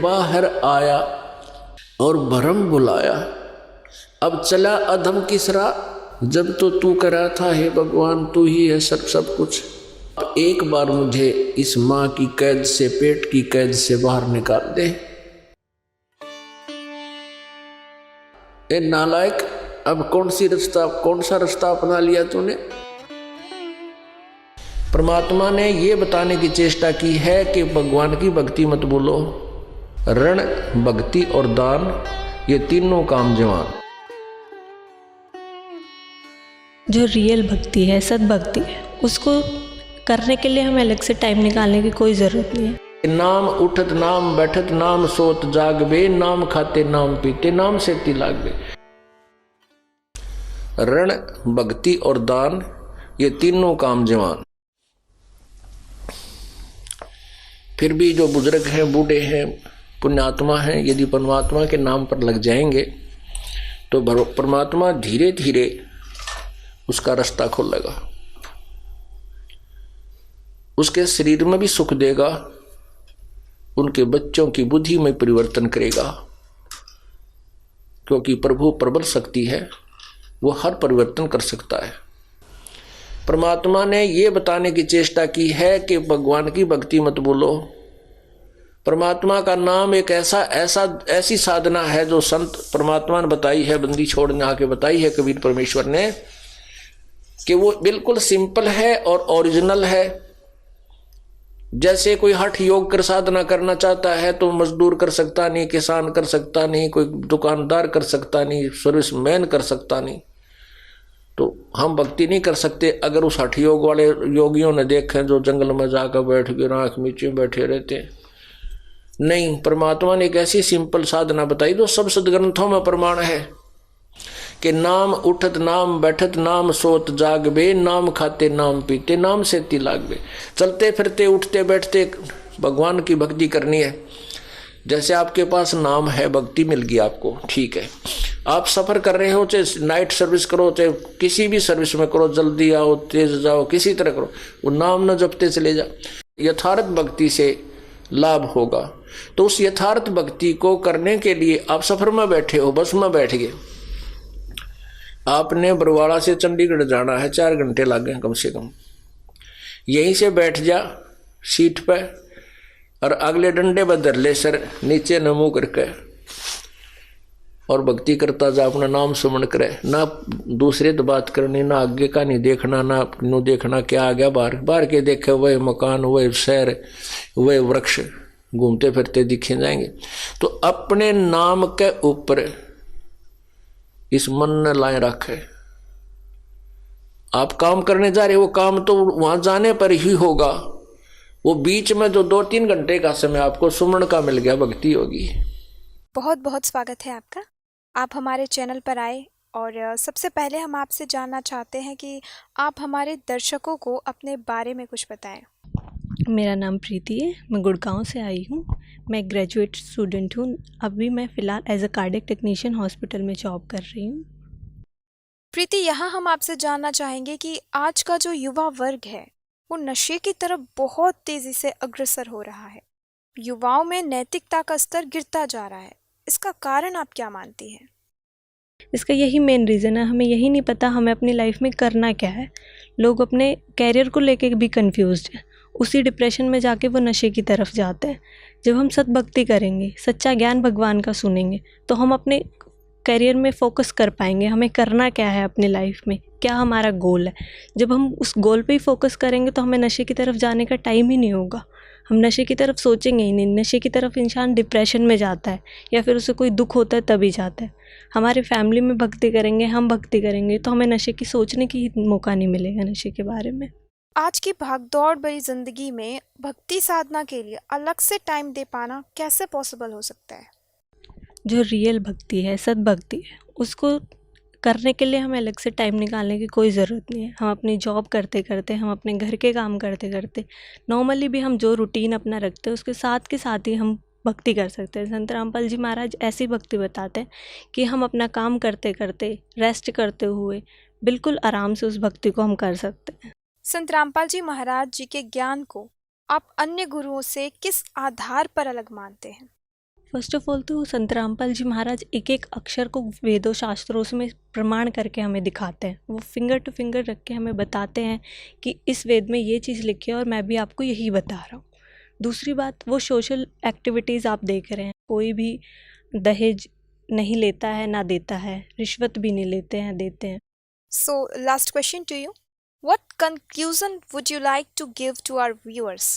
बाहर आया और भरम बुलाया। अब चला अधम किसरा, जब तो तू करा था हे भगवान, तू ही है सब कुछ। अब एक बार मुझे इस माँ की कैद से, पेट की कैद से बाहर निकाल दे। ए नालायक, अब कौन सा रास्ता अपना लिया तूने। परमात्मा ने ये बताने की चेष्टा की है कि भगवान की भक्ति मत भूलो। ऋण, भक्ति और दान, ये तीनों काम जवान। जो रियल भक्ति है, सद्भक्ति है, उसको करने के लिए हमें अलग से टाइम निकालने की कोई ज़रूरत नहीं है। नाम उठत नाम बैठत नाम सोत जागबे, नाम खाते नाम पीते नाम सेती लागबे। ऋण, भक्ति और दान, ये तीनों काम जवान। फिर भी जो बुजुर्ग हैं, बूढ़े हैं, पुण्यात्मा हैं, यदि परमात्मा के नाम पर लग जाएंगे तो परमात्मा धीरे धीरे उसका रास्ता खोलेगा, उसके शरीर में भी सुख देगा, उनके बच्चों की बुद्धि में परिवर्तन करेगा, क्योंकि प्रभु प्रबल शक्ति है, वो हर परिवर्तन कर सकता है। परमात्मा ने ये बताने की चेष्टा की है कि भगवान की भक्ति मत भूलो। परमात्मा का नाम एक ऐसी साधना है जो संत परमात्मा ने बताई है, बंदी छोड़ने आके बताई है कबीर परमेश्वर ने, कि वो बिल्कुल सिंपल है और ओरिजिनल है। जैसे कोई हठ योग कर साधना करना चाहता है तो मजदूर कर सकता नहीं, किसान कर सकता नहीं, कोई दुकानदार कर सकता नहीं, सर्विसमैन कर सकता नहीं, तो हम भक्ति नहीं कर सकते अगर उस हठ योग वाले योगियों ने देखे जो जंगल में जाकर बैठ के आंख नीचे बैठे रहते। नहीं, परमात्मा ने एक ऐसी सिंपल साधना बताई जो सब सदग्रंथों में प्रमाण है कि नाम उठत नाम बैठत नाम सोत जागबे, नाम खाते नाम पीते नाम सेती लागबे। चलते फिरते उठते बैठते भगवान की भक्ति करनी है। जैसे आपके पास नाम है, भक्ति मिल गई आपको, ठीक है। आप सफर कर रहे हो, चाहे नाइट सर्विस करो, चाहे किसी भी सर्विस में करो, जल्दी आओ तेज जाओ, किसी तरह करो, वो नाम न जपते चले जाओ, यथार्थ भक्ति से लाभ होगा। तो उस यथार्थ भक्ति को करने के लिए आप सफर में बैठे हो, बस में बैठ गए, आपने बरवाड़ा से चंडीगढ़ जाना है, 4 घंटे लगे कम से कम। यहीं से बैठ जा सीट पे और अगले डंडे पर धर ले सर नीचे न मुंह करके, और भक्ति करता जा, अपना नाम सुमन करे, ना दूसरे तो बात करनी, ना आगे का नहीं देखना, ना नु देखना क्या आ गया बाहर। बाहर के देखे वही मकान, वही शहर, वही वृक्ष घूमते फिरते दिखे जाएंगे। तो अपने नाम के ऊपर इस मन ने लाए रखे। आप काम करने जा रहे हो, वो काम तो वहां जाने पर ही होगा, वो बीच में जो 2-3 घंटे का समय आपको सुमन का मिल गया, भक्ति होगी। बहुत बहुत स्वागत है आपका। आप हमारे चैनल पर आए और सबसे पहले हम आपसे जानना चाहते हैं कि आप हमारे दर्शकों को अपने बारे में कुछ बताएं। मेरा नाम प्रीति है, मैं गुड़गांव से आई हूँ। मैं ग्रेजुएट स्टूडेंट हूँ। अभी मैं फ़िलहाल as a cardiac technician hospital में जॉब कर रही हूँ। प्रीति, यहाँ हम आपसे जानना चाहेंगे कि आज का जो युवा वर्ग है वो नशे की तरफ बहुत तेज़ी से अग्रसर हो रहा है। युवाओं में नैतिकता का स्तर गिरता जा रहा है, इसका कारण आप क्या मानती हैं? इसका यही मेन रीज़न है, हमें यही नहीं पता हमें अपनी लाइफ में करना क्या है। लोग अपने कैरियर को लेके भी कंफ्यूज्ड हैं, उसी डिप्रेशन में जाके वो नशे की तरफ जाते हैं। जब हम सद्भक्ति करेंगे, सच्चा ज्ञान भगवान का सुनेंगे, तो हम अपने करियर में फोकस कर पाएंगे, हमें करना क्या है अपनी लाइफ में, क्या हमारा गोल है। जब हम उस गोल पे ही फोकस करेंगे तो हमें नशे की तरफ जाने का टाइम ही नहीं होगा, हम नशे की तरफ सोचेंगे ही नहीं। नशे की तरफ इंसान डिप्रेशन में जाता है या फिर उसे कोई दुख होता है तभी जाता है। हमारे फैमिली में भक्ति करेंगे, हम भक्ति करेंगे, तो हमें नशे की सोचने की मौका नहीं मिलेगा नशे के बारे में। आज की भागदौड़ भरी जिंदगी में भक्ति साधना के लिए अलग से टाइम दे पाना कैसे पॉसिबल हो सकता है? जो रियल भक्ति है, सद्भक्ति है, उसको करने के लिए हमें अलग से टाइम निकालने की कोई ज़रूरत नहीं है। हम अपनी जॉब करते करते, हम अपने घर के काम करते करते, नॉर्मली भी हम जो रूटीन अपना रखते हैं उसके साथ के साथ ही हम भक्ति कर सकते हैं। संत रामपाल जी महाराज ऐसी भक्ति बताते हैं कि हम अपना काम करते करते, रेस्ट करते हुए बिल्कुल आराम से उस भक्ति को हम कर सकते हैं। संत रामपाल जी महाराज जी के ज्ञान को आप अन्य गुरुओं से किस आधार पर अलग मानते हैं? फर्स्ट ऑफ ऑल तो संत रामपाल जी महाराज एक एक अक्षर को वेदों शास्त्रों में प्रमाण करके हमें दिखाते हैं। वो फिंगर टू फिंगर रख के हमें बताते हैं कि इस वेद में ये चीज़ लिखी है और मैं भी आपको यही बता रहा हूँ। दूसरी बात, वो सोशल एक्टिविटीज़ आप देख रहे हैं, कोई भी दहेज नहीं लेता है ना देता है, रिश्वत भी नहीं लेते हैं देते हैं। So, last question to you. What conclusion would you like to give to our viewers?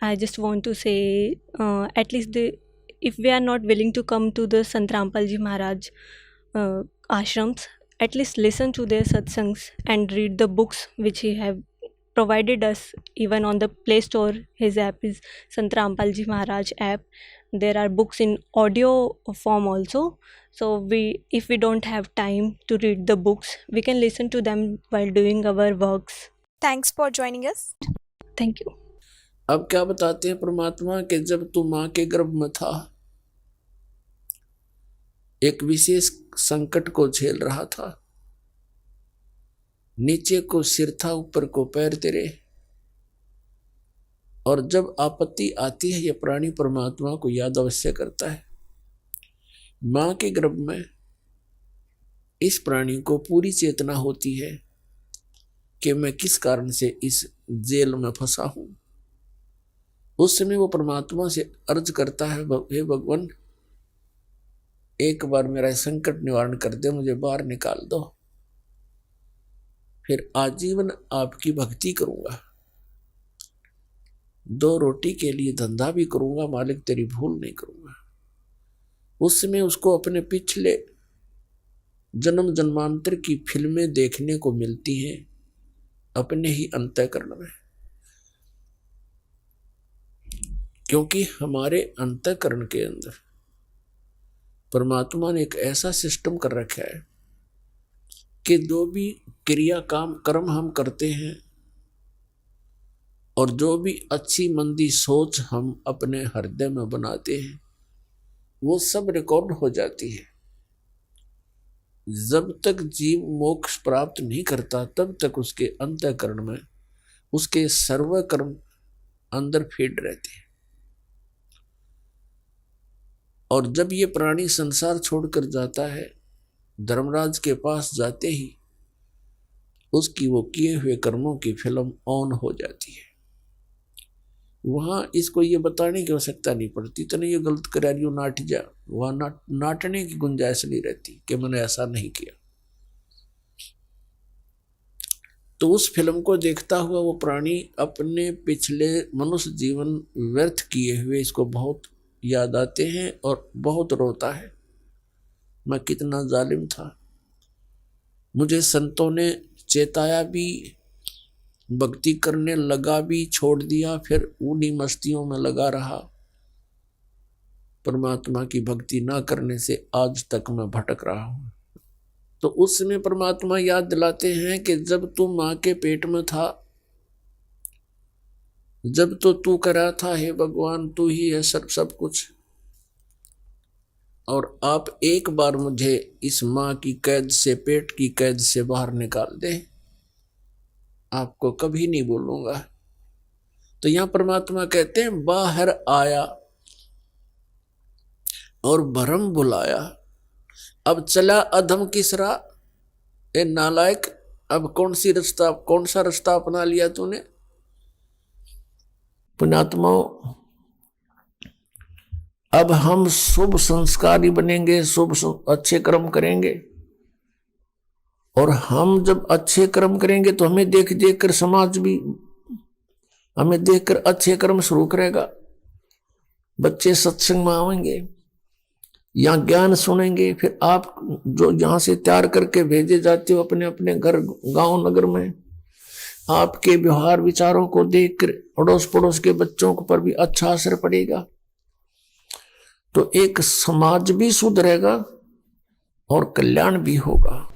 I just want to say, at least if we are not willing to come to the Sant Rampal Ji Maharaj ashrams, at least listen to their satsangs and read the books which he have provided us. Even on the Play Store, his app is Sant Rampal Ji Maharaj app. There are books in audio form also. So if we don't have time to read the books, we can listen to them while doing our works. Thanks for joining us. Thank you. अब क्या बताते हैं परमात्मा कि जब तू माँ के गर्भ में था, एक विशेष संकट को झेल रहा था। नीचे को सिर था, ऊपर को पैर तेरे, और जब आपत्ति आती है, यह प्राणी परमात्मा को याद अवश्य करता है। माँ के गर्भ में इस प्राणी को पूरी चेतना होती है कि मैं किस कारण से इस जेल में फंसा हूं। उस समय वो परमात्मा से अर्ज करता है, हे भगवान, एक बार मेरा संकट निवारण कर दे, मुझे बाहर निकाल दो, फिर आजीवन आपकी भक्ति करूंगा, 2 रोटी के लिए धंधा भी करूंगा, मालिक तेरी भूल नहीं करूंगा। उस समय उसको अपने पिछले जन्म जन्मांतर की फिल्में देखने को मिलती हैं अपने ही अंतःकरण में, क्योंकि हमारे अंतःकरण के अंदर परमात्मा ने एक ऐसा सिस्टम कर रखा है कि जो भी क्रिया काम कर्म हम करते हैं और जो भी अच्छी मंदी सोच हम अपने हृदय में बनाते हैं, वो सब रिकॉर्ड हो जाती है। जब तक जीव मोक्ष प्राप्त नहीं करता, तब तक उसके अंतःकरण में उसके सर्व कर्म अंदर फीड रहते हैं। और जब ये प्राणी संसार छोड़कर जाता है, धर्मराज के पास जाते ही उसकी वो किए हुए कर्मों की फिल्म ऑन हो जाती है। वहां इसको ये बताने की आवश्यकता नहीं पड़ती, तो नहीं ये गलत करा रही हो, नाट जा, वहां नाटने की गुंजाइश नहीं रहती कि मैंने ऐसा नहीं किया। तो उस फिल्म को देखता हुआ वो प्राणी अपने पिछले मनुष्य जीवन व्यर्थ किए हुए इसको बहुत याद आते हैं और बहुत रोता है, मैं कितना जालिम था, मुझे संतों ने चेताया भी, भक्ति करने लगा भी, छोड़ दिया, फिर उन्हीं मस्तियों में लगा रहा। परमात्मा की भक्ति ना करने से आज तक मैं भटक रहा हूं। तो उस समय परमात्मा याद दिलाते हैं कि जब तू मां के पेट में था, जब तो तू करा था, हे भगवान तू ही है सब कुछ, और आप एक बार मुझे इस मां की कैद से, पेट की कैद से बाहर निकाल दे, आपको कभी नहीं बोलूंगा। तो यहां परमात्मा कहते हैं, बाहर आया और भरम बुलाया, अब चला अधम किसरा, ए नालायक, अब कौन सा रास्ता अपना लिया तूने। पुण्यात्माओं, अब हम शुभ संस्कारी बनेंगे, शुभ अच्छे कर्म करेंगे, और हम जब अच्छे कर्म करेंगे तो हमें देख देख कर समाज भी हमें देखकर अच्छे कर्म शुरू करेगा। बच्चे सत्संग में आएंगे, यहाँ ज्ञान सुनेंगे, फिर आप जो यहाँ से तैयार करके भेजे जाते हो अपने अपने घर गांव नगर में, आपके व्यवहार विचारों को देखकर अड़ोस पड़ोस के बच्चों पर भी अच्छा असर पड़ेगा। तो एक समाज भी सुधरेगा और कल्याण भी होगा।